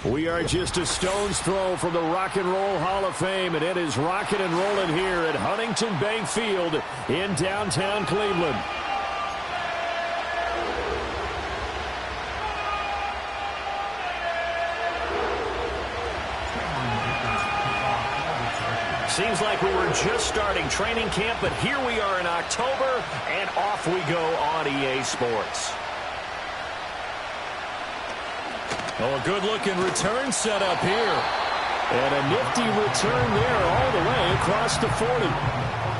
We are just a stone's throw from the Rock and Roll Hall of Fame, and it is rocking and rolling here at Huntington Bank Field in downtown Cleveland. Seems like we were just starting training camp, but here we are in October, and off we go on EA Sports. Oh, a good-looking return set up here. And a nifty return there all the way across the 40.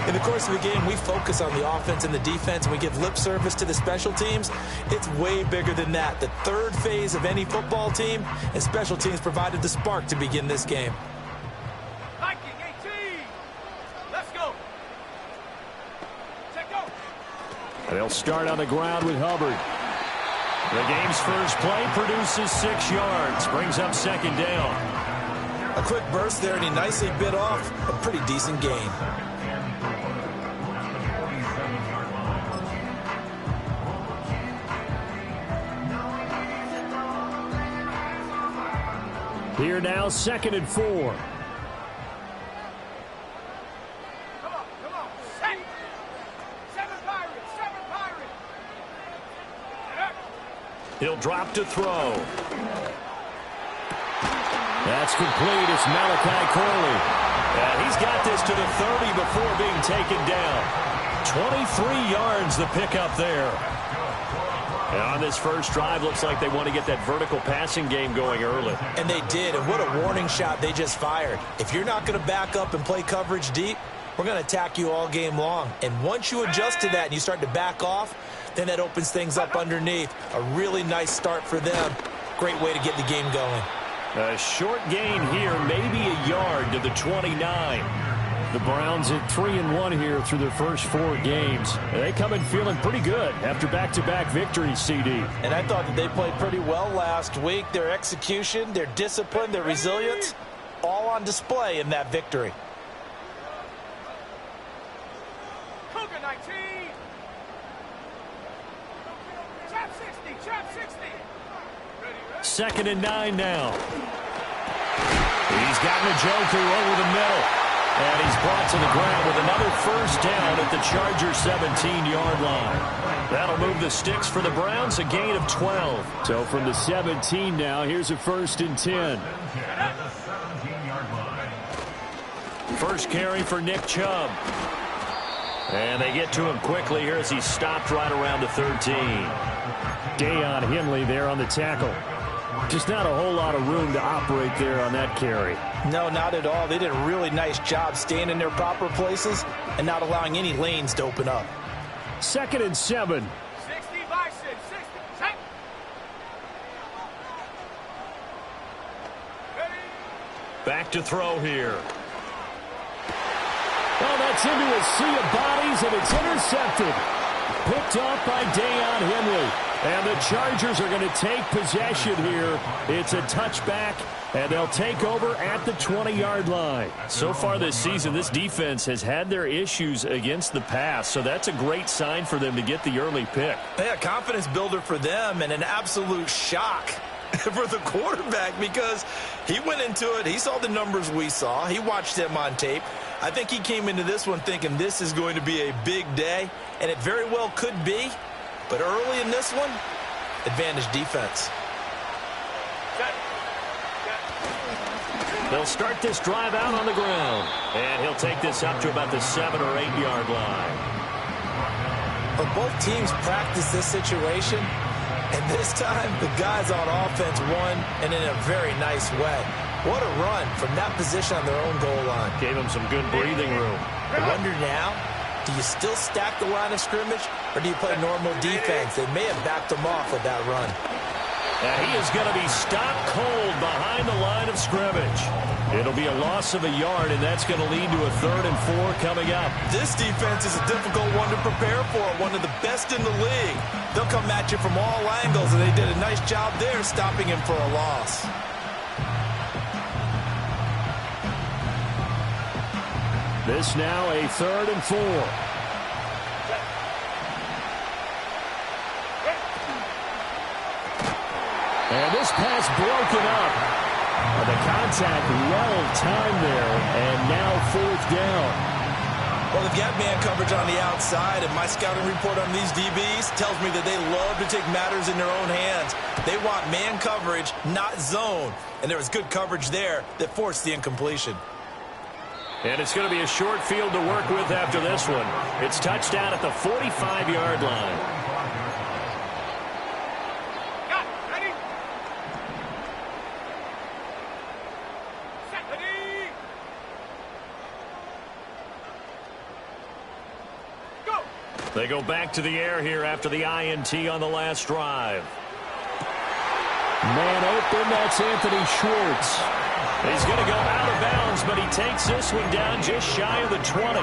In the course of the game, we focus on the offense and the defense, and we give lip service to the special teams. It's way bigger than that. The third phase of any football team, and special teams provided the spark to begin this game. Viking 18. Let's go. Check go. And they'll start on the ground with Hubbard. The game's first play produces 6 yards, brings up second down. A quick burst there, and he nicely bit off a pretty decent gain. Here now, 2nd and 4. Come on. Set. 7 Pirates. He'll drop to throw. That's complete. It's Malachi Corley. And he's got this to the 30 before being taken down. 23 yards the pickup there. And on this first drive, looks like they want to get that vertical passing game going early. And they did, and what a warning shot they just fired. If you're not going to back up and play coverage deep, we're going to attack you all game long. And once you adjust to that and you start to back off, then that opens things up underneath. A really nice start for them. Great way to get the game going. A short gain here, maybe a yard to the 29. The Browns at 3-1 here through their first 4 games. They come in feeling pretty good after back-to-back victories, CD. And I thought that they played pretty well last week. Their execution, their discipline, their resilience, all on display in that victory. Cougar 19. Chop 60. Ready. 2nd and 9 now. He's got Njoku over the middle. And he's brought to the ground with another first down at the Chargers' 17-yard line. That'll move the sticks for the Browns, a gain of 12. So from the 17 now, here's a 1st and 10. First carry for Nick Chubb. And they get to him quickly here as he's stopped right around the 13. Deion Henley there on the tackle. Just not a whole lot of room to operate there on that carry. No, not at all. They did a really nice job staying in their proper places and not allowing any lanes to open up. 2nd and 7. 60 Bison. 60. Set. Ready. Back to throw here. Well, that's into a sea of bodies, and it's intercepted. Picked off by Deion Henley. And the Chargers are going to take possession here. It's a touchback, and they'll take over at the 20-yard line. So far this season, this defense has had their issues against the pass, so that's a great sign for them to get the early pick. Yeah, confidence builder for them and an absolute shock for the quarterback because he went into it. He saw the numbers we saw. He watched them on tape. I think he came into this one thinking this is going to be a big day, and it very well could be. But early in this one, advantage defense. They'll start this drive out on the ground. And he'll take this up to about the 7- or 8-yard line. But both teams practice this situation. And this time, the guys on offense won, and in a very nice way. What a run from that position on their own goal line. Gave them some good breathing room. I wonder now, do you still stack the line of scrimmage, or do you play normal defense? They may have backed them off with that run. And he is going to be stopped cold behind the line of scrimmage. It'll be a loss of a yard, and that's going to lead to a 3rd and 4 coming up. This defense is a difficult one to prepare for, one of the best in the league. They'll come at you from all angles, and they did a nice job there stopping him for a loss. This now a 3rd and 4. And this pass broken up. The contact well-timed there, and now 4th down. Well, they've got man coverage on the outside, and my scouting report on these DBs tells me that they love to take matters in their own hands. They want man coverage, not zone. And there was good coverage there that forced the incompletion. And it's going to be a short field to work with after this one. It's touchdown at the 45-yard line. Got it. Ready? Set. Ready? Go. They go back to the air here after the INT on the last drive. Man open, that's Anthony Schwartz. He's going to go out of bounds, but he takes this one down just shy of the 20.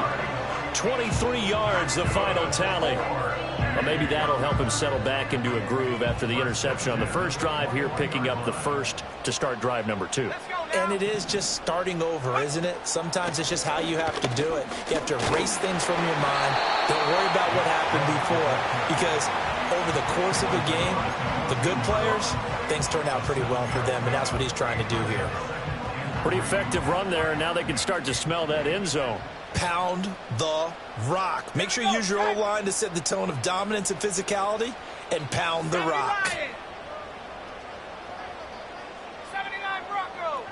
23 yards, the final tally. Well, maybe that'll help him settle back into a groove after the interception on the first drive here, picking up the first to start drive number 2. And it is just starting over, isn't it? Sometimes it's just how you have to do it. You have to erase things from your mind. Don't worry about what happened before, because over the course of a game, the good players, things turn out pretty well for them, and that's what he's trying to do here. Pretty effective run there, and now they can start to smell that end zone. Pound the rock. Make sure you use your O-line to set the tone of dominance and physicality, and pound the rock. 79 Bronco.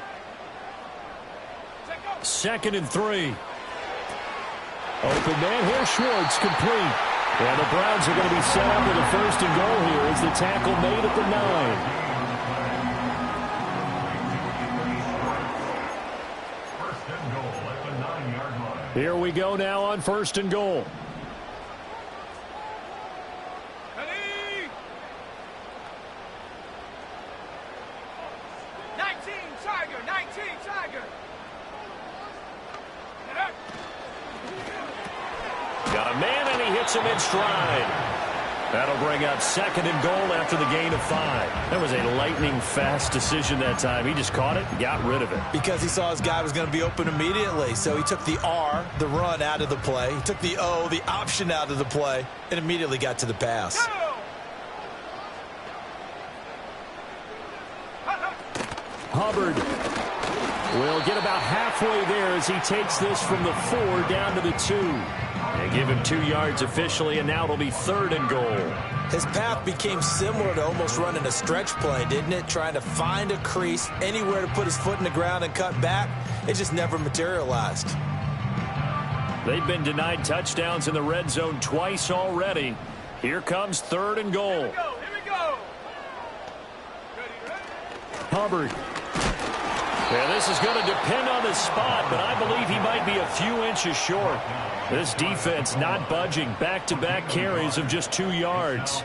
2nd and 3. Open man here, Schwartz, complete. And the Browns are going to be set up with a 1st and goal here as the tackle made at the 9. Here we go now on 1st and goal. Ready? 19 Tiger. 19 Tiger. Got a man, and he hits him in stride. That'll bring up 2nd and goal after the gain of 5. That was a lightning-fast decision that time. He just caught it and got rid of it. Because he saw his guy was going to be open immediately. So he took the R, the run, out of the play. He took the O, the option, out of the play, and immediately got to the pass. Hubbard will get about halfway there as he takes this from the 4 down to the 2. And give him 2 yards officially, and now it'll be 3rd and goal. His path became similar to almost running a stretch play, didn't it? Trying to find a crease, anywhere to put his foot in the ground and cut back. It just never materialized. They've been denied touchdowns in the red zone twice already. Here comes 3rd and goal. Here we go. Ready? Hubbard. Yeah, this is going to depend on the spot, but I believe he might be a few inches short. This defense not budging. Back-to-back carries of just 2 yards.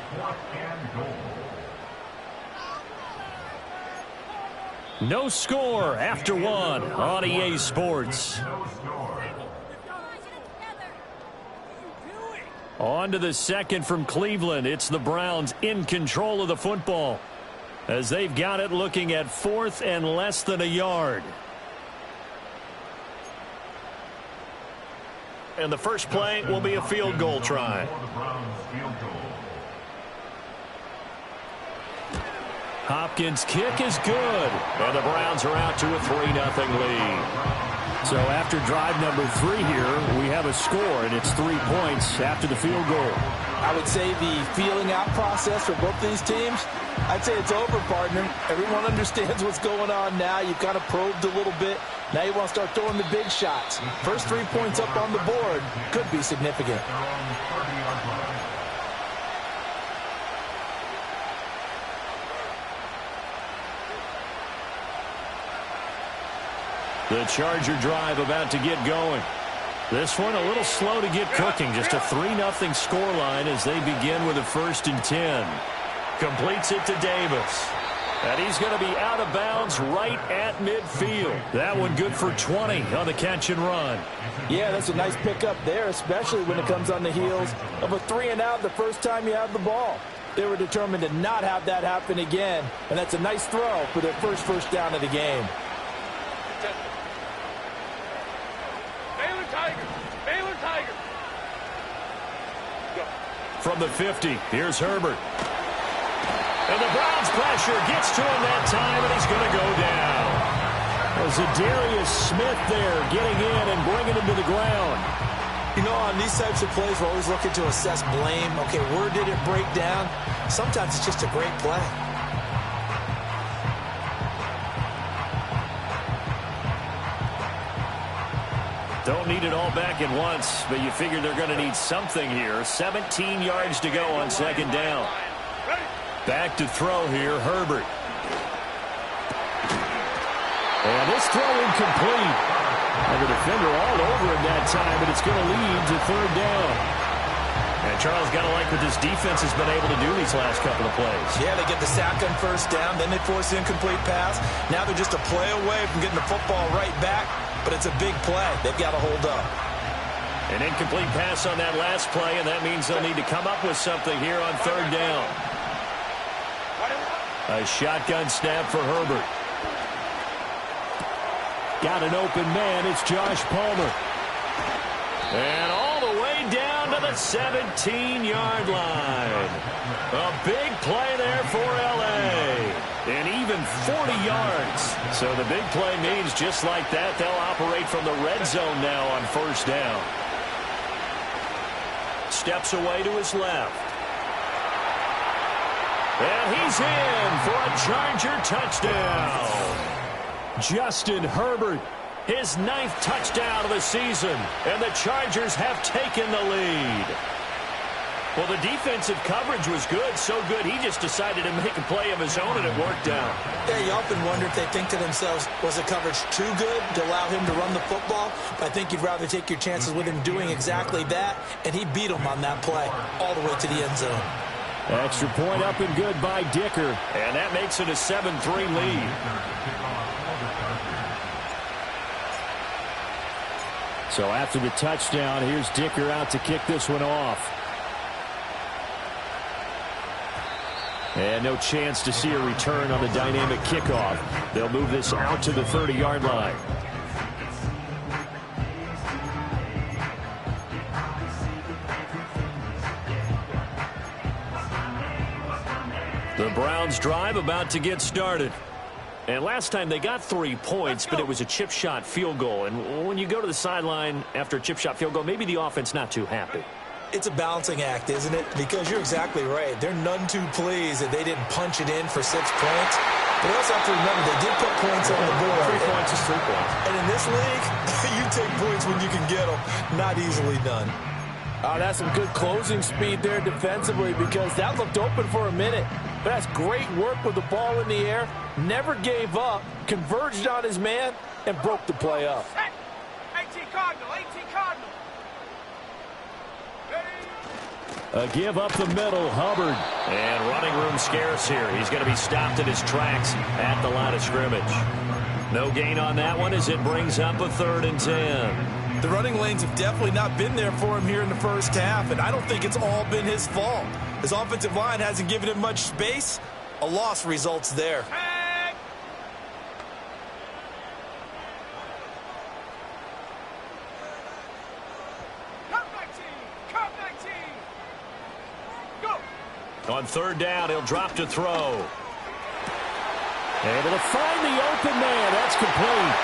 No score after 1 on EA Sports. On to the 2nd from Cleveland. It's the Browns in control of the football, as they've got it looking at 4th and less than a yard. And the first play will be a field goal try. Hopkins' kick is good. And the Browns are out to a 3-0 lead. So after drive number 3 here, we have a score, and it's 3 points after the field goal. I would say the feeling out process for both these teams, I'd say it's over, partner. Everyone understands what's going on now. You've kind of probed a little bit. Now you want to start throwing the big shots. First 3 points up on the board could be significant. The Charger drive about to get going. This one a little slow to get cooking. Just a 3-0 scoreline as they begin with a 1st and 10. Completes it to Davis. And he's going to be out of bounds right at midfield. That one good for 20 on the catch and run. Yeah, that's a nice pickup there, especially when it comes on the heels of a 3-and-out the first time you have the ball. They were determined to not have that happen again, and that's a nice throw for their first down of the game. Baylor Tiger. Baylor Tiger. Go. From the 50, here's Herbert. And the Browns pressure gets to him that time, and he's going to go down. Zadarius Smith there getting in and bringing him to the ground. You know, on these types of plays, we're always looking to assess blame. Okay, where did it break down? Sometimes it's just a great play. Don't need it all back at once, but you figure they're going to need something here. 17 yards to go on second down. Back to throw here, Herbert. And this throw incomplete. And the defender all over him that time, but it's going to lead to third down. And Charles got to like what this defense has been able to do these last couple of plays. Yeah, they get the sack on first down, then they force the incomplete pass. Now they're just a play away from getting the football right back, but it's a big play. They've got to hold up. An incomplete pass on that last play, and that means they'll need to come up with something here on third down. A shotgun snap for Herbert. Got an open man. It's Josh Palmer. And all the way down to the 17-yard line. A big play there for L.A. And even 40 yards. So the big play means just like that, they'll operate from the red zone now on first down. Steps away to his left. And he's in for a Charger touchdown. Justin Herbert, his 9th touchdown of the season, and the Chargers have taken the lead. Well, the defensive coverage was good, so good he just decided to make a play of his own, and it worked out. Yeah, you often wonder if they think to themselves, was the coverage too good to allow him to run the football? But I think you'd rather take your chances with him doing exactly that, and he beat him on that play all the way to the end zone. Extra point up and good by Dicker, and that makes it a 7-3 lead. So after the touchdown, here's Dicker out to kick this one off. And no chance to see a return on the dynamic kickoff. They'll move this out to the 30-yard line. The Browns drive about to get started. And last time they got 3 points, but it was a chip shot field goal. And when you go to the sideline after a chip shot field goal, maybe the offense not too happy. It's a balancing act, isn't it? Because you're exactly right. They're none too pleased that they didn't punch it in for 6 points. But they also have to remember they did put points on the board. 3 points is 3 points. And in this league, you take points when you can get them. Not easily done. That's some good closing speed there defensively because that looked open for a minute. But that's great work with the ball in the air. Never gave up, converged on his man, and broke the play up. 18 Cardinal, 18 Cardinal. A give up the middle, Hubbard. And running room scarce here. He's going to be stopped in his tracks at the line of scrimmage. No gain on that one as it brings up a 3rd and 10. The running lanes have definitely not been there for him here in the first half, and I don't think it's all been his fault. His offensive line hasn't given him much space. A loss results there. Tag. Cup 19, Cup 19. Go. On 3rd down, he'll drop to throw. Able to find the open man. That's complete.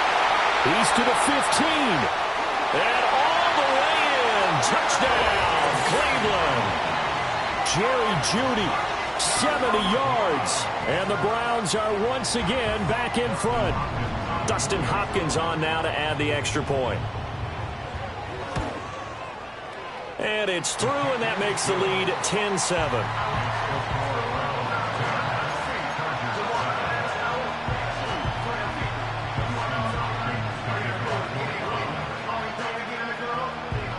He's to the 15. And all the way in. Touchdown, Cleveland. Jerry Jeudy, 70 yards. And the Browns are once again back in front. Dustin Hopkins on now to add the extra point. And it's through, and that makes the lead 10-7.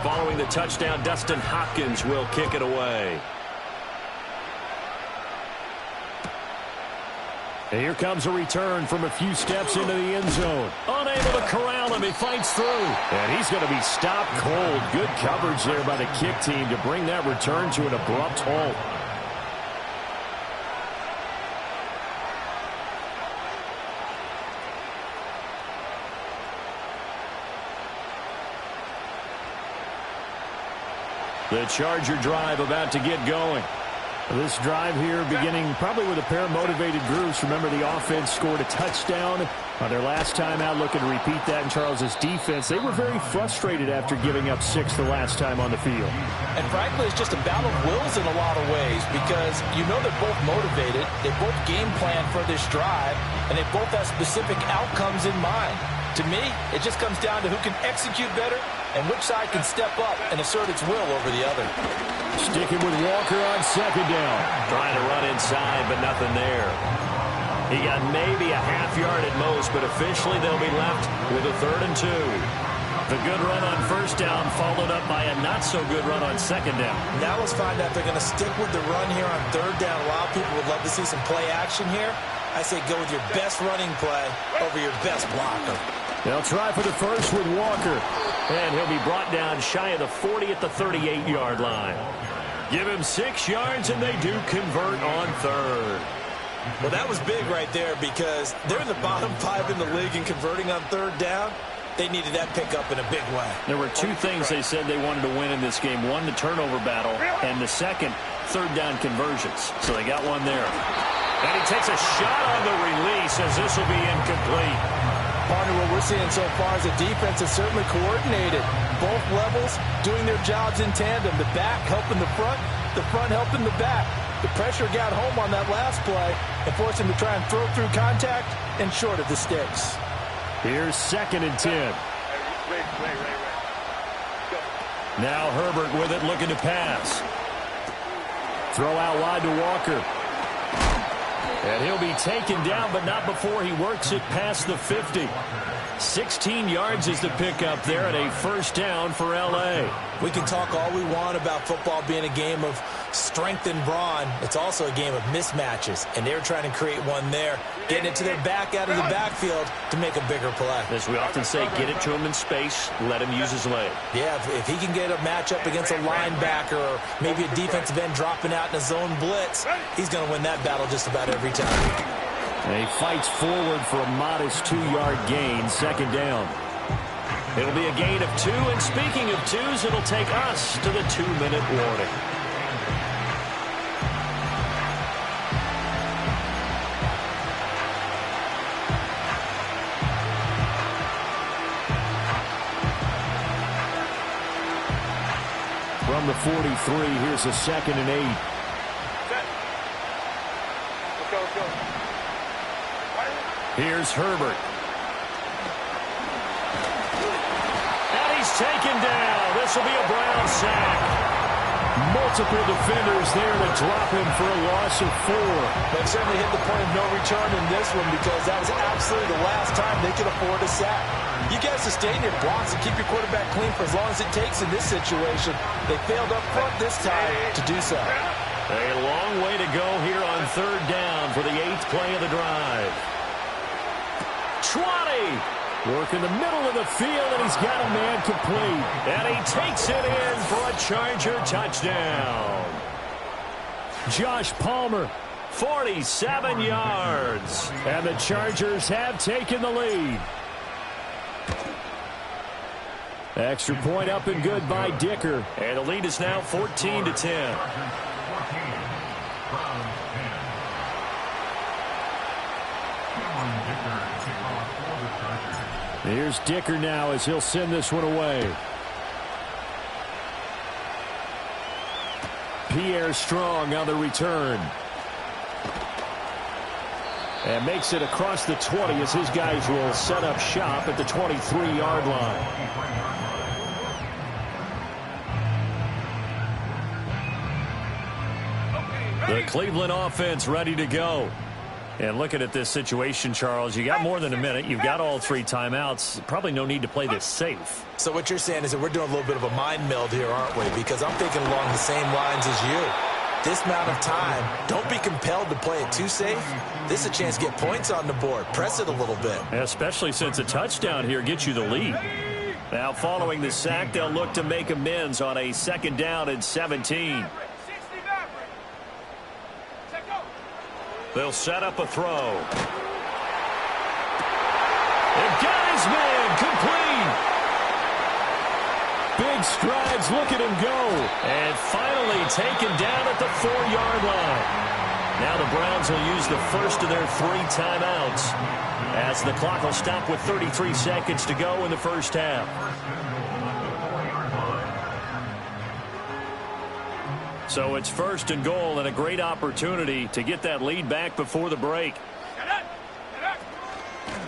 Following the touchdown, Dustin Hopkins will kick it away. And here comes a return from a few steps into the end zone. Unable to corral him, he fights through. And he's going to be stopped cold. Good coverage there by the kick team to bring that return to an abrupt halt. The Charger drive about to get going. This drive here beginning probably with a pair of motivated groups. Remember, the offense scored a touchdown On their last time out, looking to repeat that in Charles's defense. They were very frustrated after giving up 6 the last time on the field. And frankly, it's just a battle of wills in a lot of ways because you know they're both motivated. They both game plan for this drive, and they both have specific outcomes in mind. To me, it just comes down to who can execute better and which side can step up and assert its will over the other. Sticking with Walker on second down. Trying to run inside, but nothing there. He got maybe a half yard at most, but officially they'll be left with a 3rd and 2. The good run on first down followed up by a not-so-good run on second down. Now let's find out if they're going to stick with the run here on 3rd down. A lot of people would love to see some play action here. I say go with your best running play over your best blocker. They'll try for the first with Walker. And he'll be brought down shy of the 40 at the 38-yard line. Give him 6 yards, and they do convert on 3rd. Well, that was big right there because they're in the bottom 5 in the league in converting on 3rd down. They needed that pickup in a big way. There were 2 things they said they wanted to win in this game. One, the turnover battle, and the second, 3rd down conversions. So they got one there. And he takes a shot on the release as this will be incomplete. Partner, what we're seeing so far is the defense is certainly coordinated. Both levels doing their jobs in tandem. The back helping the front helping the back. The pressure got home on that last play and forced him to try and throw through contact and short of the sticks. Here's 2nd and 10. Now Herbert with it, looking to pass. Throw out wide to Walker. And he'll be taken down, but not before he works it past the 50. 16 yards is the pickup there at a first down for L.A. We can talk all we want about football being a game of strength and brawn. It's also a game of mismatches, and they're trying to create one there, getting it to their back out of the backfield to make a bigger play. As we often say, get it to him in space, let him use his leg. Yeah, if he can get a matchup against a linebacker or maybe a defensive end dropping out in a zone blitz, he's going to win that battle just about every time. And he fights forward for a modest 2-yard gain, 2nd down. It'll be a gain of 2, and speaking of 2s, it'll take us to the 2-minute warning. From the 43, here's a 2nd and 8. Let's go. Here's Herbert. And he's taken down. This will be a Brown sack. Multiple defenders there to drop him for a loss of 4. They've certainly hit the point of no return in this one because that was absolutely the last time they could afford a sack. You got to sustain your blocks and keep your quarterback clean for as long as it takes in this situation. They failed up front this time to do so. A long way to go here on 3rd down for the 8th play of the drive. 20. Work in the middle of the field, and he's got a man complete. And he takes it in for a Charger touchdown. Josh Palmer. 47 yards. And the Chargers have taken the lead. Extra point up and good by Dicker. And the lead is now 14-10. Here's Dicker now as he'll send this one away. Pierre Strong on the return. And makes it across the 20 as his guys will set up shop at the 23-yard line. The Cleveland offense ready to go. And looking at this situation, Charles, you got more than a minute. You've got all 3 timeouts. Probably no need to play this safe. So what you're saying is that we're doing a little bit of a mind meld here, aren't we? Because I'm thinking along the same lines as you. This amount of time, don't be compelled to play it too safe. This is a chance to get points on the board. Press it a little bit. Especially since a touchdown here gets you the lead. Now following the sack, they'll look to make amends on a 2nd down and 17. They'll set up a throw. They've got his man complete. Big strides, look at him go. And finally taken down at the 4-yard line. Now the Browns will use the first of their 3 timeouts as the clock will stop with 33 seconds to go in the first half. So it's 1st and goal and a great opportunity to get that lead back before the break.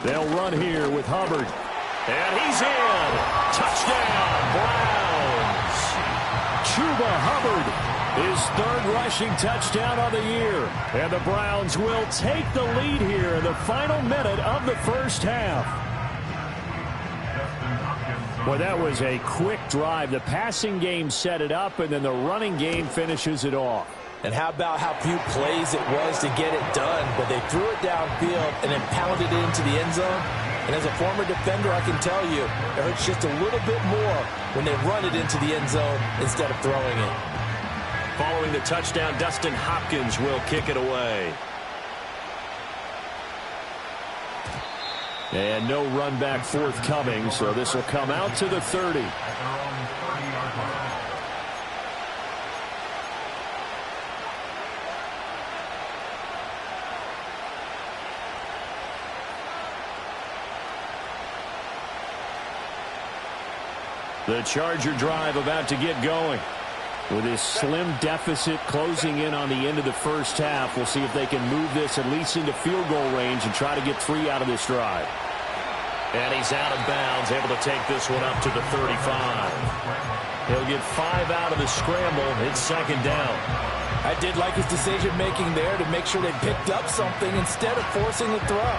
They'll run here with Hubbard. And he's in. Touchdown, Browns. Chuba Hubbard, his 3rd rushing touchdown on the year. And the Browns will take the lead here in the final minute of the first half. Well, that was a quick drive. The passing game set it up, and then the running game finishes it off. And how about how few plays it was to get it done, but they threw it downfield and then pounded it into the end zone. And as a former defender, I can tell you, it hurts just a little bit more when they run it into the end zone instead of throwing it. Following the touchdown, Dustin Hopkins will kick it away. And no run back forthcoming, so this will come out to the 30. The Charger drive about to get going. With his slim deficit closing in on the end of the first half, we'll see if they can move this at least into field goal range and try to get 3 out of this drive. And he's out of bounds, able to take this one up to the 35. He'll get 5 out of the scramble. It's 2nd down. I did like his decision-making there to make sure they picked up something instead of forcing the throw.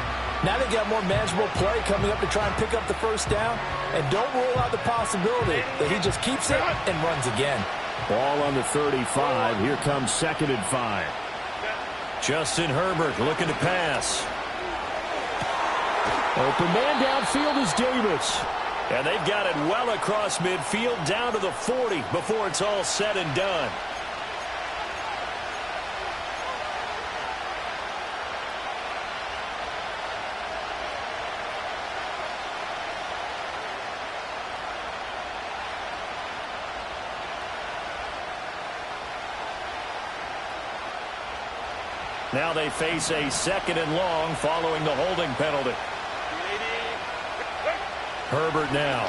Now they got more manageable play coming up to try and pick up the first down. And don't rule out the possibility that he just keeps it and runs again. Ball on the 35. Here comes 2nd and 5. Justin Herbert looking to pass. Open man downfield is Davis. And they've got it well across midfield down to the 40 before it's all said and done. Now they face a 2nd and long following the holding penalty. Herbert now.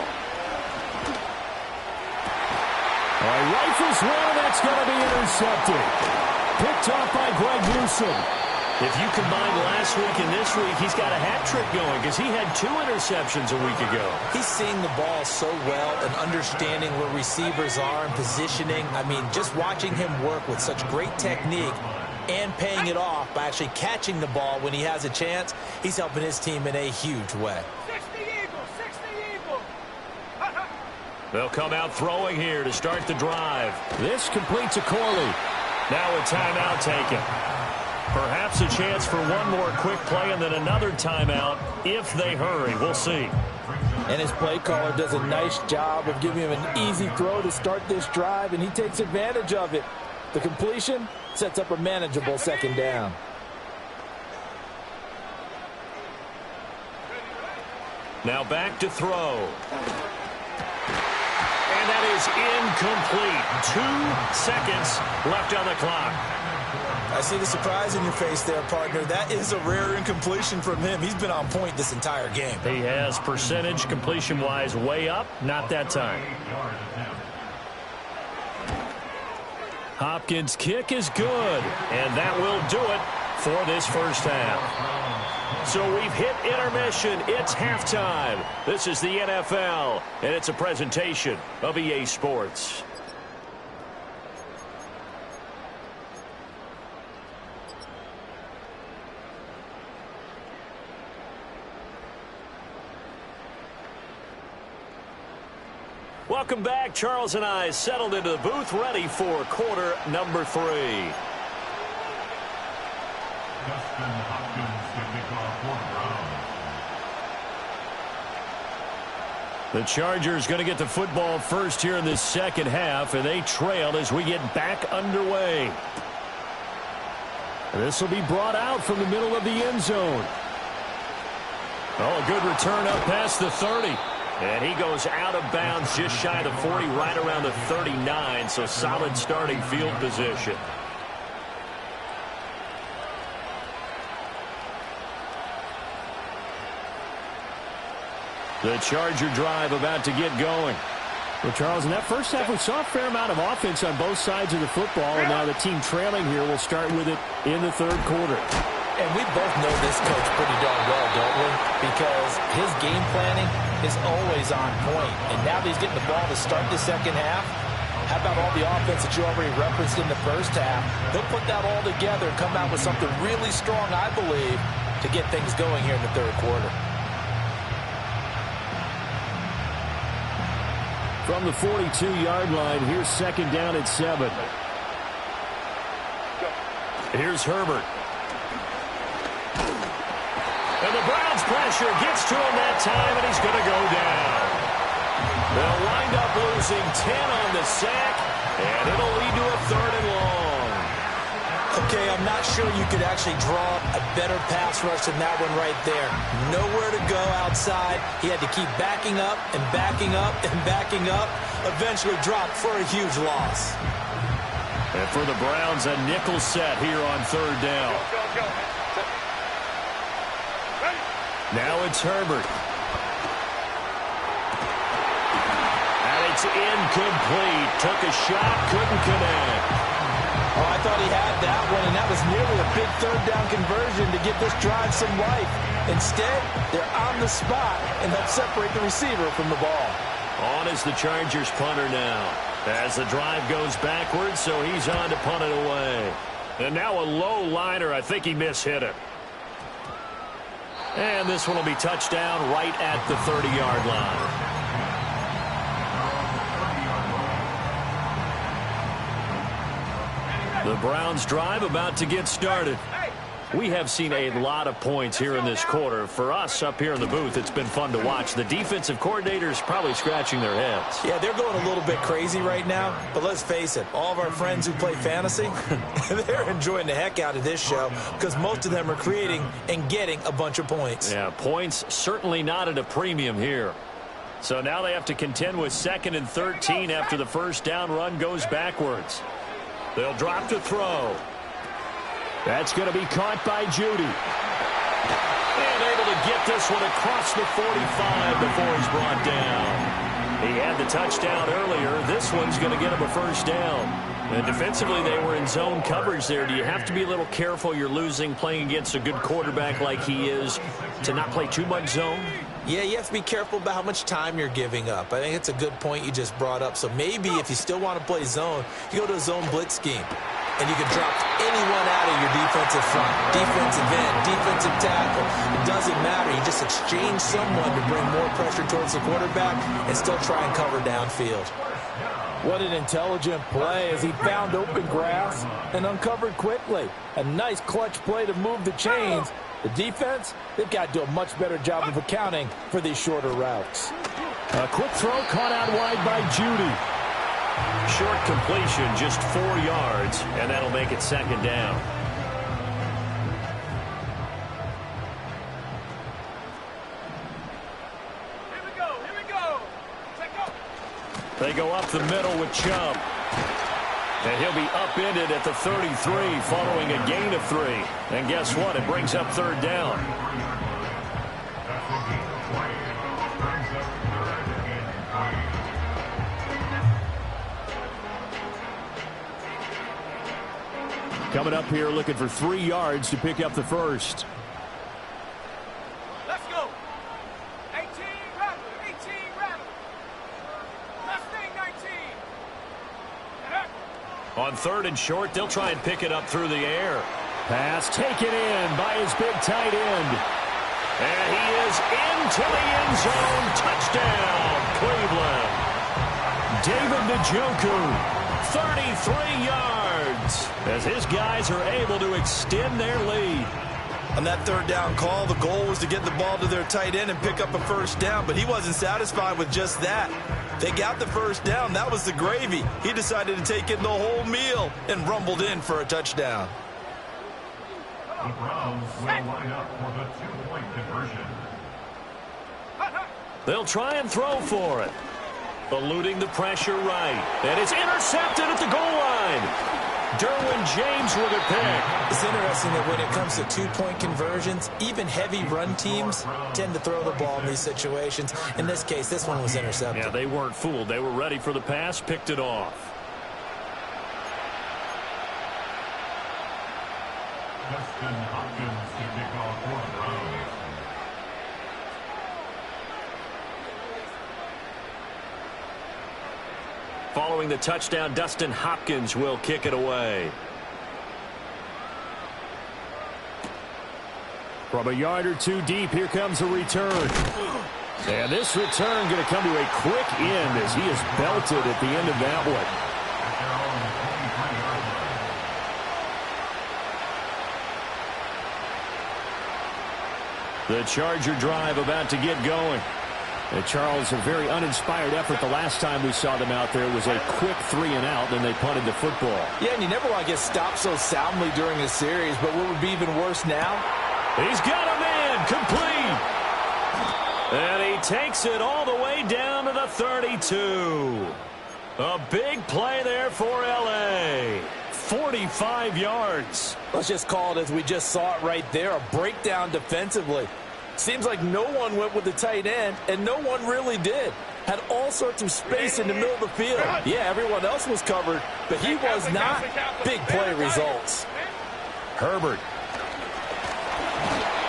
Rifles one, that's going to be intercepted. Picked off by Greg Newsome. If you combine last week and this week, he's got a hat trick going because he had 2 interceptions a week ago. He's seeing the ball so well and understanding where receivers are and positioning. I mean, just watching him work with such great technique and paying it off by actually catching the ball when he has a chance, he's helping his team in a huge way. 60 Eagles, 60 Eagles. They'll come out throwing here to start the drive. This completes a Corley. Now a timeout taken. Perhaps a chance for one more quick play and then another timeout if they hurry. We'll see. And his play caller does a nice job of giving him an easy throw to start this drive, and he takes advantage of it. The completion sets up a manageable 2nd down. Now back to throw. And that is incomplete. 2 seconds left on the clock. I see the surprise in your face there, partner. That is a rare incompletion from him. He's been on point this entire game. He has percentage completion-wise way up. Not that time. Hopkins' kick is good, and that will do it for this first half. So we've hit intermission. It's halftime. This is the NFL, and it's a presentation of EA Sports. Welcome back. Charles and I settled into the booth, ready for quarter number 3. The Chargers going to get the football first here in this second half, and they trail as we get back underway. This will be brought out from the middle of the end zone. Oh, a good return up past the 30. And he goes out of bounds just shy of the 40, right around the 39, so solid starting field position. The Charger drive about to get going. Well, Charles, in that first half, we saw a fair amount of offense on both sides of the football, and now the team trailing here will start with it in the third quarter. And we both know this coach pretty darn well, don't we? Because his game planning is always on point. And now that he's getting the ball to start the second half, how about all the offense that you already referenced in the first half? He'll put that all together and come out with something really strong, I believe, to get things going here in the third quarter. From the 42-yard line, here's second down at 7. Here's Herbert. And the Browns pressure gets to him that time, and he's going to go down. They'll wind up losing 10 on the sack, and it'll lead to a third and long. Okay, I'm not sure you could actually draw a better pass rush than that one right there. Nowhere to go outside. He had to keep backing up and backing up and backing up. Eventually dropped for a huge loss. And for the Browns, a nickel set here on third down. Now it's Herbert. And it's incomplete. Took a shot, couldn't connect. Oh, I thought he had that one, and that was nearly a big third down conversion to give this drive some life. Instead, they're on the spot and help separate the receiver from the ball. On is the Chargers punter now. As the drive goes backwards, so he's on to punt it away. And now a low liner. I think he mishit it. And this one will be touchdown right at the 30-yard line. The Browns drive about to get started. We have seen a lot of points here in this quarter. For us up here in the booth, it's been fun to watch. The defensive coordinators probably scratching their heads. Yeah, they're going a little bit crazy right now. But let's face it, all of our friends who play fantasy, they're enjoying the heck out of this show because most of them are creating and getting a bunch of points. Yeah, points certainly not at a premium here. So now they have to contend with 2nd and 13 after the first down run goes backwards. They'll drop to throw. That's going to be caught by Judy. And able to get this one across the 45 before he's brought down. He had the touchdown earlier. This one's going to get him a first down. And defensively, they were in zone coverage there. Do you have to be a little careful? You're losing playing against a good quarterback like he is to not play too much zone? Yeah, you have to be careful about how much time you're giving up. I think it's a good point you just brought up. So maybe if you still want to play zone, you go to a zone blitz scheme. And you can drop anyone out of your defensive front, defensive end, defensive tackle. It doesn't matter. You just exchange someone to bring more pressure towards the quarterback and still try and cover downfield. What an intelligent play as he found open grass and uncovered quickly. A nice clutch play to move the chains. The defense, they've got to do a much better job of accounting for these shorter routes. A quick throw caught out wide by Judy. Short completion, just 4 yards, and that'll make it second down. Here we go, here we go. Check up. They go up the middle with Chubb. And he'll be upended at the 33 following a gain of 3. And guess what? It brings up third down. Coming up here looking for 3 yards to pick up the first. Let's go. 18 rattle, 18 rattle. Mustang 19. On third and short, they'll try and pick it up through the air. Pass taken in by his big tight end. And he is into the end zone. Touchdown, Cleveland. David Njoku, 33 yards, as his guys are able to extend their lead. On that third down call, the goal was to get the ball to their tight end and pick up a first down, but he wasn't satisfied with just that. They got the first down. That was the gravy. He decided to take in the whole meal and rumbled in for a touchdown. The Browns will line up for the 2-point conversion. They'll try and throw for it. Eluding the pressure right. And it's intercepted at the goal line. Derwin James with a pick. It's interesting that when it comes to two-point conversions, even heavy run teams tend to throw the ball in these situations. In this case, this one was intercepted. Yeah, they weren't fooled. They were ready for the pass, picked it off. Dustin Hopkins to kick off for the Browns. Following the touchdown, Dustin Hopkins will kick it away. From a yard or two deep, here comes a return. And this return going to come to a quick end as he is belted at the end of that one. The Charger drive about to get going. Charles, a very uninspired effort the last time we saw them out there. It was a quick 3-and-out, then they punted the football. Yeah, and you never want to get stopped so soundly during a series, but what would be even worse now? He's got a man, complete. And he takes it all the way down to the 32. A big play there for L.A. 45 yards. Let's just call it as we just saw it right there, a breakdown defensively. Seems like no one went with the tight end, and no one really did. Had all sorts of space in the middle of the field. Yeah, everyone else was covered, but he was not. Big play results. Herbert.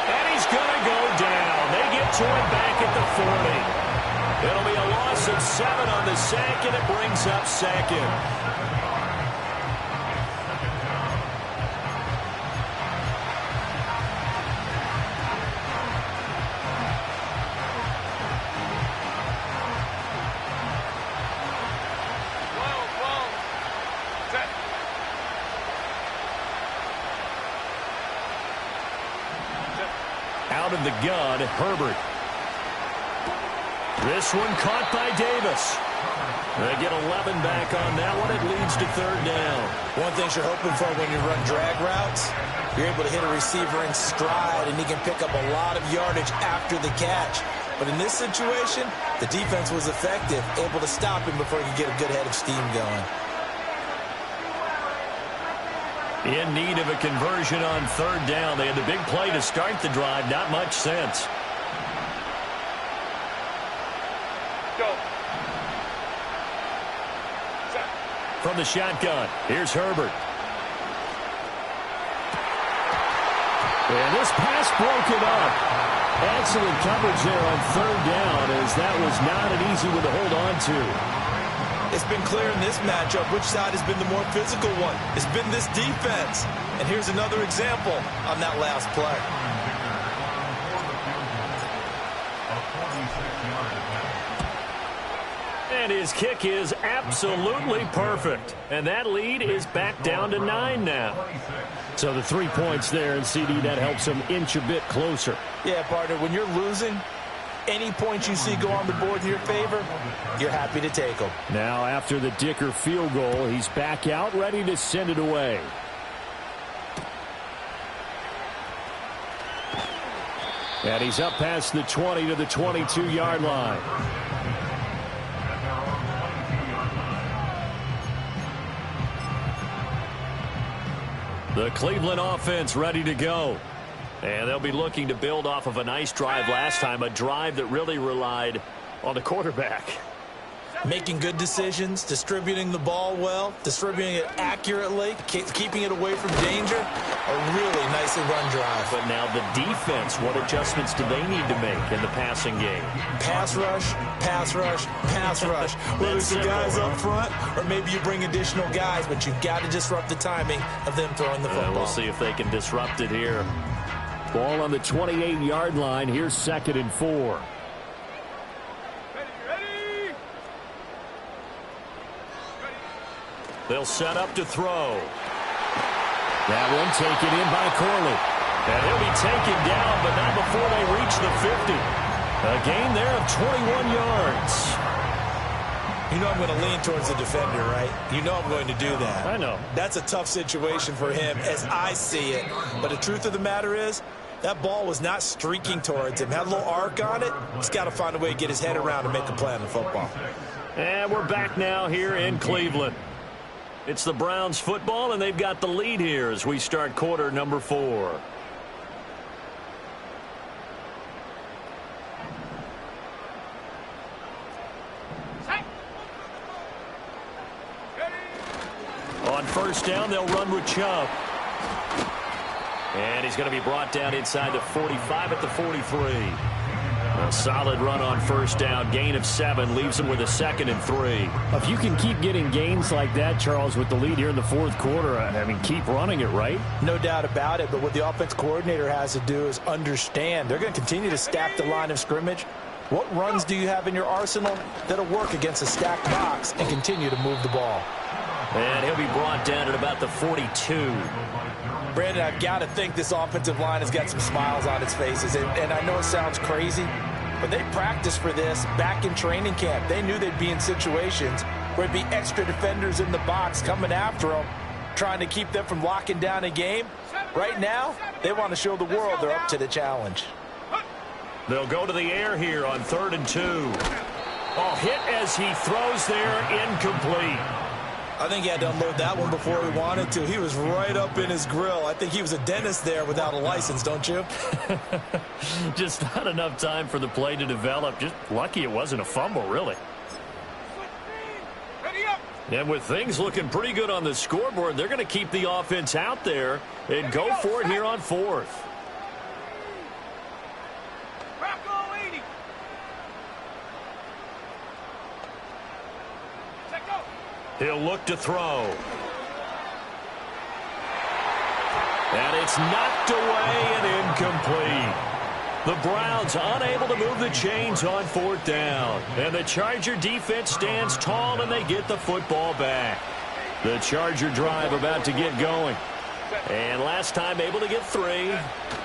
And he's going to go down. They get to him back at the 40. It'll be a loss of 7 on the sack, and it brings up second. Out of the gun, Herbert. This one caught by Davis. They get 11 back on that one. It leads to third down. One thing you're hoping for when you run drag routes, you're able to hit a receiver in stride, and he can pick up a lot of yardage after the catch. But in this situation, the defense was effective, able to stop him before he could get a good head of steam going. In need of a conversion on third down. They had the big play to start the drive. Not much sense. Go. From the shotgun, here's Herbert. And this pass broken up. Excellent coverage there on third down, as that was not an easy one to hold on to. It's been clear in this matchup which side has been the more physical one. It's been this defense. And here's another example on that last play. And his kick is absolutely perfect. And that lead is back down to 9 now. So the 3 points there, and CD, that helps him inch a bit closer. Yeah, partner, when you're losing, any points you see go on the board in your favor, you're happy to take them. Now, after the Dicker field goal, he's back out, ready to send it away. And he's up past the 20 to the 22-yard line. The Cleveland offense ready to go. And they'll be looking to build off of a nice drive last time, a drive that really relied on the quarterback. Making good decisions, distributing the ball well, distributing it accurately, keeping it away from danger. A really nicely run drive. But now the defense, what adjustments do they need to make in the passing game? Pass rush, pass rush, pass rush. Whether it's the guys up front or maybe you bring additional guys, but you've got to disrupt the timing of them throwing the football. We'll see if they can disrupt it here. Ball on the 28-yard line. Here's 2nd and 4. They'll set up to throw. That one taken in by Corley. And he'll be taken down, but not before they reach the 50. A gain there of 21 yards. You know I'm going to lean towards the defender, right? You know I'm going to do that. I know. That's a tough situation for him as I see it. But the truth of the matter is, that ball was not streaking towards him. Had a little arc on it. He's got to find a way to get his head around and make a play on the football. And we're back now here in Cleveland. It's the Browns football, and they've got the lead here as we start quarter number 4. On first down, they'll run with Chubb. And he's going to be brought down inside the 45 at the 43. A solid run on first down. Gain of 7 leaves him with a 2nd and 3. If you can keep getting gains like that, Charles, with the lead here in the fourth quarter, I mean, keep running it, right? No doubt about it, but what the offense coordinator has to do is understand. They're going to continue to stack the line of scrimmage. What runs do you have in your arsenal that'll work against a stacked box and continue to move the ball? And he'll be brought down at about the 42. Brandon, I've got to think this offensive line has got some smiles on its faces. And I know it sounds crazy, but they practiced for this back in training camp. They knew they'd be in situations where there'd be extra defenders in the box coming after them, trying to keep them from locking down a game. Right now, they want to show the world they're up to the challenge. They'll go to the air here on 3rd and 2. Oh, hit as he throws there, incomplete. I think he had to unload that one before he wanted to. He was right up in his grill. I think he was a dentist there without a license, don't you? Just not enough time for the play to develop. Just lucky it wasn't a fumble, really. And with things looking pretty good on the scoreboard, they're going to keep the offense out there and go for it here on 4th. He'll look to throw. And it's knocked away and incomplete. The Browns unable to move the chains on 4th down. And the Charger defense stands tall and they get the football back. The Charger drive about to get going. And last time able to get 3.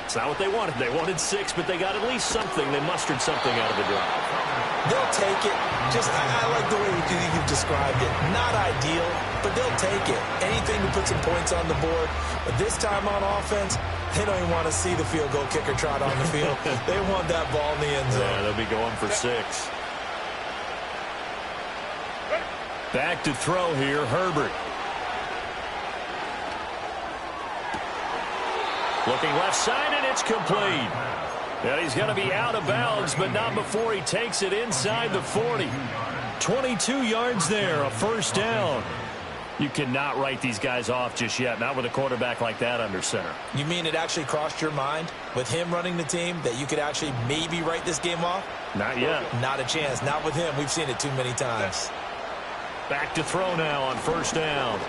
It's not what they wanted. They wanted 6, but they got at least something. They mustered something out of the drive. They'll take it. I like the way you've described it. Not ideal, but they'll take it. Anything to put some points on the board. But this time on offense, they don't even want to see the field goal kicker trot on the field. They want that ball in the end zone. Yeah, they'll be going for 6. Back to throw here, Herbert. Looking left side, and it's complete. Yeah, he's going to be out of bounds, but not before he takes it inside the 40. 22 yards there, a first down. You cannot write these guys off just yet, not with a quarterback like that under center. You mean it actually crossed your mind with him running the team that you could actually maybe write this game off? Not yet. Not a chance. Not with him. We've seen it too many times. Back to throw now on first down.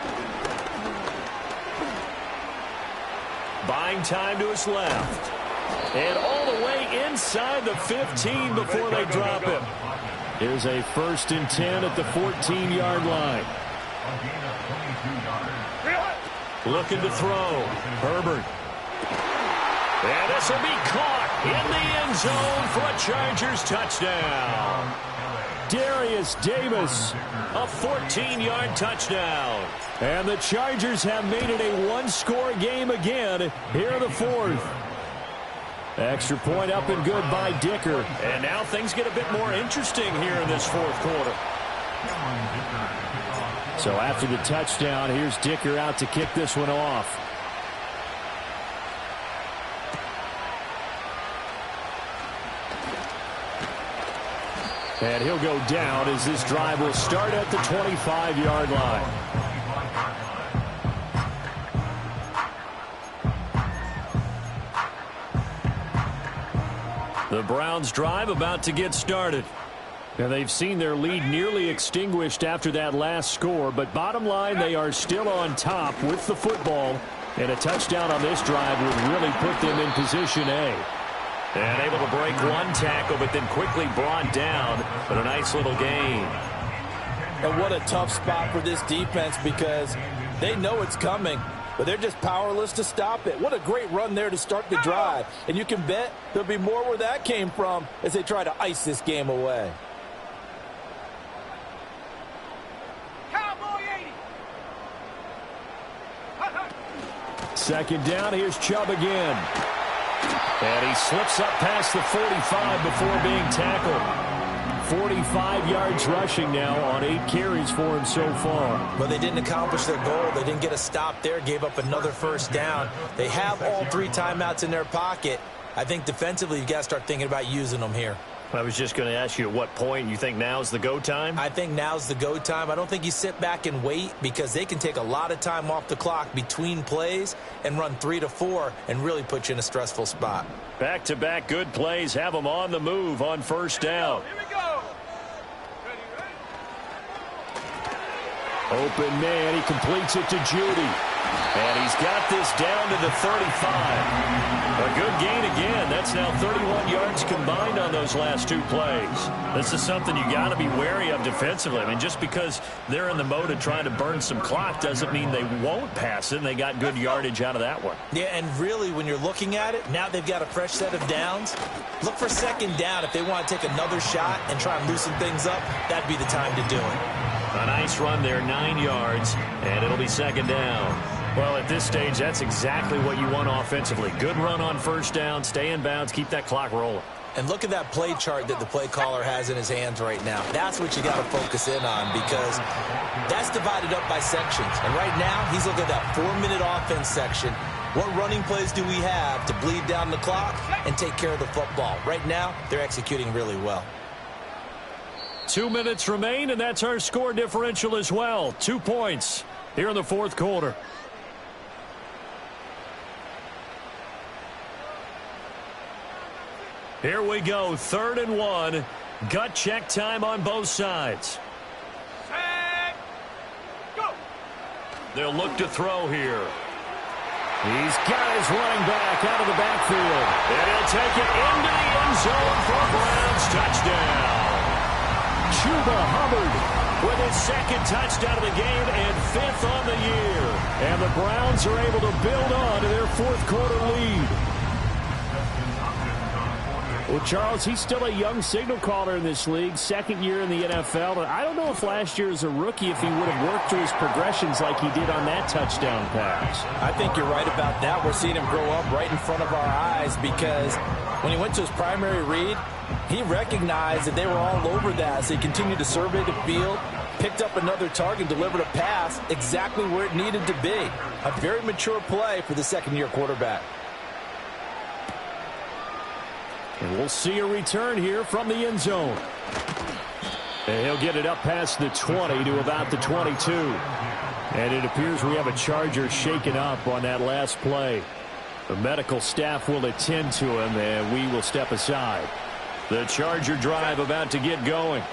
Buying time to his left. And all the way inside the 15 before they drop him. Here's a 1st and 10 at the 14-yard line. Looking to throw. Herbert. And this will be caught in the end zone for a Chargers touchdown. Darius Davis. A 14-yard touchdown. And the Chargers have made it a one-score game again here in the 4th. Extra point up and good by Dicker. And now things get a bit more interesting here in this 4th quarter. So after the touchdown, here's Dicker out to kick this one off. And he'll go down as this drive will start at the 25-yard line. The Browns drive about to get started. Now they've seen their lead nearly extinguished after that last score, but bottom line, they are still on top with the football, and a touchdown on this drive would really put them in position A. And able to break one tackle, but then quickly brought down, but a nice little gain. And what a tough spot for this defense because they know it's coming, but they're just powerless to stop it. What a great run there to start the drive. And you can bet there'll be more where that came from as they try to ice this game away. Second down, here's Chubb again. And he slips up past the 45 before being tackled. 45 yards rushing now on 8 carries for him so far. But they didn't accomplish their goal. They didn't get a stop there, gave up another first down. They have all 3 timeouts in their pocket. I think defensively you've got to start thinking about using them here. I was just going to ask you at what point you think now's the go time? I think now's the go time. I don't think you sit back and wait because they can take a lot of time off the clock between plays and run 3 to 4 and really put you in a stressful spot. Back-to-back good plays have them on the move on first down. Here we go. Open man, he completes it to Judy. And he's got this down to the 35. A good gain again. That's now 31 yards combined on those last 2 plays. This is something you got to be wary of defensively. I mean, just because they're in the mode of trying to burn some clock doesn't mean they won't pass it, and they got good yardage out of that one. Yeah, and really, when you're looking at it, now they've got a fresh set of downs. Look for second down. If they want to take another shot and try and loosen things up, that'd be the time to do it. A nice run there, 9 yards, and it'll be second down. Well, at this stage, that's exactly what you want offensively. Good run on first down, stay in bounds, keep that clock rolling. And look at that play chart that the play caller has in his hands right now. That's what you got to focus in on because that's divided up by sections. And right now, he's looking at that 4-minute offense section. What running plays do we have to bleed down the clock and take care of the football? Right now, they're executing really well. 2 minutes remain, and that's our score differential as well. 2 points here in the fourth quarter. Here we go, 3rd and 1. Gut check time on both sides. Set. Go. They'll look to throw here. He's got his running back out of the backfield. And he'll take it into the end zone for a Browns touchdown. Chuba Hubbard with his 2nd touchdown of the game and 5th on the year. And the Browns are able to build on to their fourth quarter lead. Well, Charles, he's still a young signal caller in this league, 2nd year in the NFL. And I don't know if last year as a rookie if he would have worked through his progressions like he did on that touchdown pass. I think you're right about that. We're seeing him grow up right in front of our eyes because when he went to his primary read, he recognized that they were all over that. So he continued to survey the field, picked up another target, delivered a pass exactly where it needed to be. A very mature play for the 2nd-year quarterback. And we'll see a return here from the end zone. And he'll get it up past the 20 to about the 22. And it appears we have a Charger shaken up on that last play. The medical staff will attend to him, and we will step aside. The Charger drive about to get going.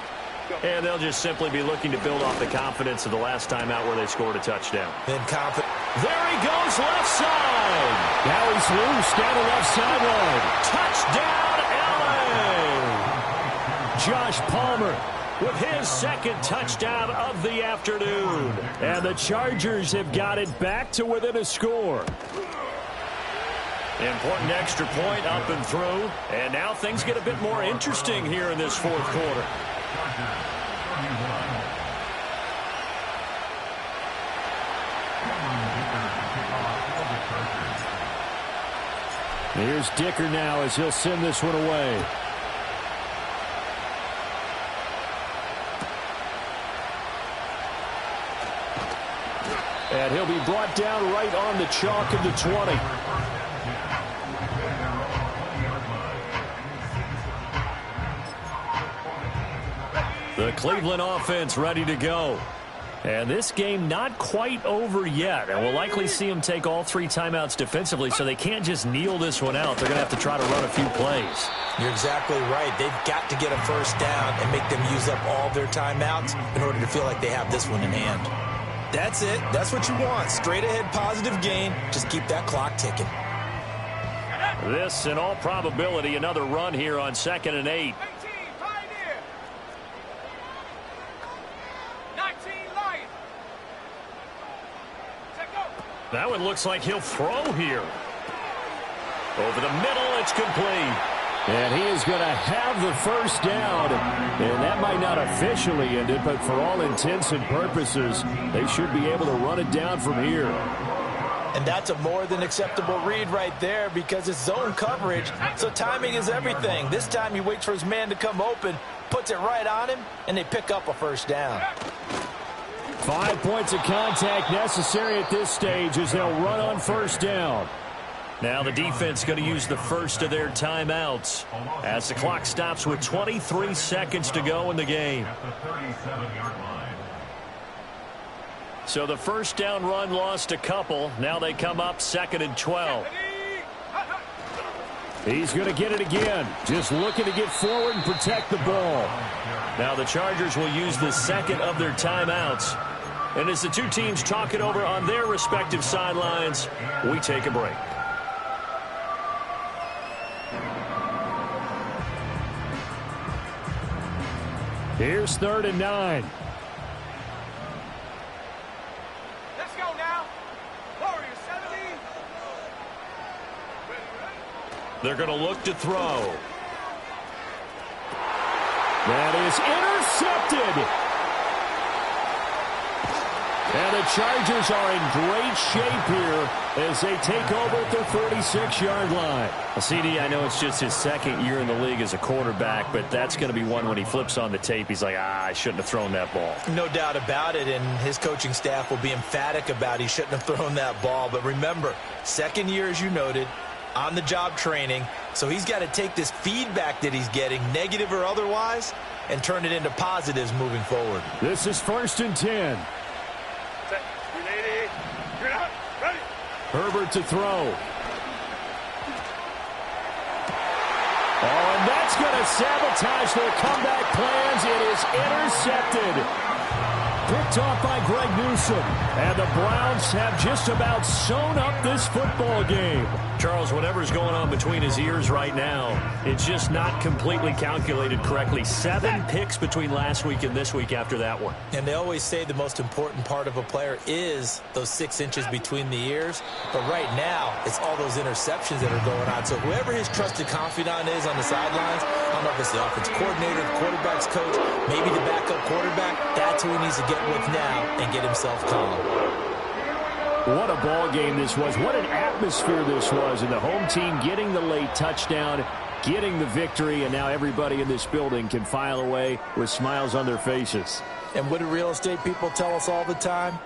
And they'll just simply be looking to build off the confidence of the last time out where they scored a touchdown. Then confident. There he goes, left side. Now he's loose down the left sideline. Touchdown, LA! Josh Palmer with his 2nd touchdown of the afternoon. And the Chargers have got it back to within a score. Important extra point up and through. And now things get a bit more interesting here in this fourth quarter. Here's Dicker now as he'll send this one away. And he'll be brought down right on the chalk of the 20. The Cleveland offense ready to go. And this game not quite over yet. And we'll likely see them take all 3 timeouts defensively, so they can't just kneel this one out. They're going to have to try to run a few plays. You're exactly right. They've got to get a first down and make them use up all their timeouts in order to feel like they have this one in hand. That's it. That's what you want. Straight ahead positive gain. Just keep that clock ticking. This, in all probability, another run here on 2nd and 8. 18, Pioneer. 19, Lion. Set, go. That one looks like he'll throw here. Over the middle, it's complete. And he is going to have the first down. And that might not officially end it, but for all intents and purposes, they should be able to run it down from here. And that's a more than acceptable read right there because it's zone coverage, so timing is everything. This time he waits for his man to come open, puts it right on him, and they pick up a first down. 5 points of contact necessary at this stage as they'll run on first down. Now the defense going to use the first of their timeouts as the clock stops with 23 seconds to go in the game. At the 37-yard line. So the first down run lost a couple. Now they come up 2nd and 12. He's going to get it again. Just looking to get forward and protect the ball. Now the Chargers will use the second of their timeouts. And as the two teams talk it over on their respective sidelines, we take a break. Here's 3rd and 9. Let's go now. Warriors 70. They're going to look to throw. That is intercepted. And the Chargers are in great shape here as they take over at their 46-yard line. Well, CD, I know it's just his second year in the league as a quarterback, but that's going to be one when he flips on the tape. He's like, I shouldn't have thrown that ball. No doubt about it, and his coaching staff will be emphatic about he shouldn't have thrown that ball. But remember, second year, as you noted, on-the-job training, so he's got to take this feedback that he's getting, negative or otherwise, and turn it into positives moving forward. This is 1st and 10. Herbert to throw. Oh, and that's going to sabotage their comeback plans. It is intercepted. Picked off by Greg Newsome. And the Browns have just about sewn up this football game. Charles, whatever's going on between his ears right now, it's just not completely calculated correctly. 7 picks between last week and this week after that one. And they always say the most important part of a player is those 6 inches between the ears. But right now, it's all those interceptions that are going on. So whoever his trusted confidant is on the sidelines, I don't know if it's the offense coordinator, the quarterback's coach, maybe the backup quarterback, that's who he needs to get with now and get himself calm. What a ball game this was. What an atmosphere this was. And the home team getting the late touchdown, getting the victory, and now everybody in this building can file away with smiles on their faces. And what do real estate people tell us all the time?